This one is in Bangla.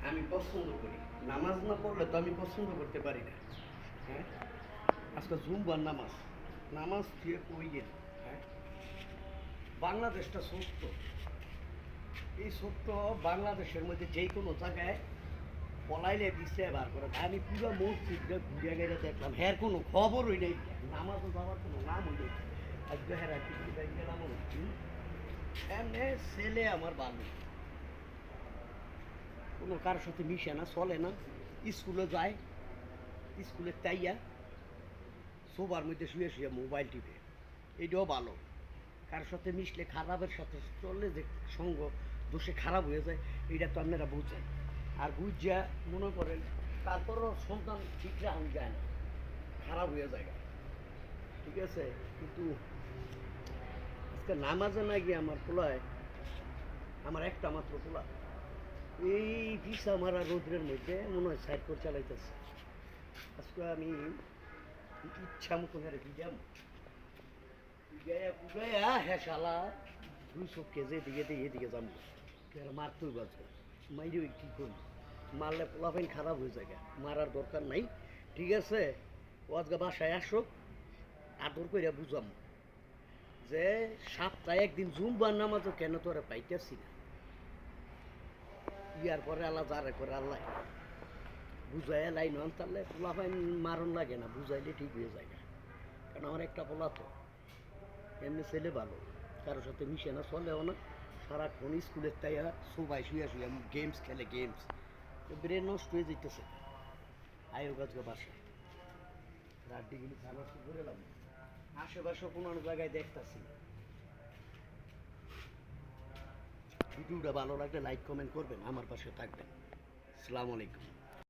আমি পছন্দ করি। নামাজ না পড়লে তো আমি পছন্দ করতে পারি না। হ্যাঁ, আজকে জুম্বার নামাজ, নামাজ দিয়ে কই গেল। হ্যাঁ, বাংলাদেশটা ছোট্ট, এই ছোট্ট বাংলাদেশের মধ্যে যে কোনো জায়গায় পলাইলে দিচ্ছে বার করে। আমি পুরো মসজিদটা ঘুরে গেলে দেখলাম, হ্যাঁ কোনো খবরই নেই, নামাজও যাওয়ার কোনো নামই নেই। আজকে হ্যাঁ গেলাম এমনি ছেলে আমার ভালো, কোনো কারোর সাথে মিশে না, চলে না, স্কুলে যায়, স্কুলে তাইয়া সোবার মধ্যে শুয়ে শুয়ে মোবাইল টিপে, এটাও ভালো। কারোর সাথে মিশলে, খারাপের সাথে চললে যে সঙ্গ দোষে খারাপ হয়ে যায়, এটা তো আপনারা বুঝেন। আর বুঝা মনে করেন তারপরও সন্তান ঠিক রাখুন যায় না, খারাপ হয়ে যায়। ঠিক আছে, কিন্তু আজকে নামাজে না গিয়ে আমার পোলায়, আমার একটা মাত্র পোলা, এই পিসা মারা রোদ্রের মধ্যে মনে হয় সাইড করে চালাইতেছে। আজকে আমি ইচ্ছা মতো হেরে দিলাম, বুঝাইয়া হ্যাঁ শালা 200 কেজি এদিকে দিয়ে এদিকে যাবো, মারতেই বাঁচবে, মাইরেও কী করবো, মারলে পোলাপাইন খারাপ হয়ে যায়, মারার দরকার নাই। ঠিক আছে, ও আজকে বাসায় আসো, আদর করে বুঝাম যে সপ্তাহে একদিন জুম্বার নামাজও কেন তোরা পাইতেছি না। ইয়ার পরে আল্লাহ যারে করে আল্লাহ বুঝাই লাইন আনতারলে পোলাপাইন মারণ লাগে না, বুঝাইলে ঠিক হয়ে যায়। কারণ আমার একটা পোলা তো এমনি ছেলে ভালো, কারোর সাথে মিশে না, চলেও না, সারাক্ষণ স্কুলের তাইয়া সবাই শুয়ে শুয়ে গেমস খেলে, গেমস, ব্রেন নষ্ট হয়ে যেতেছে। আয়ো গাছকে বাসায় রাত ডিগ্রি খাবার করে এলাম, আশেপাশে কোনো জায়গায় দেখতেছি। ভিডিওটা ভালো লাগলে লাইক কমেন্ট করবেন, আমার পাশে থাকবেন। আসসালামু আলাইকুম।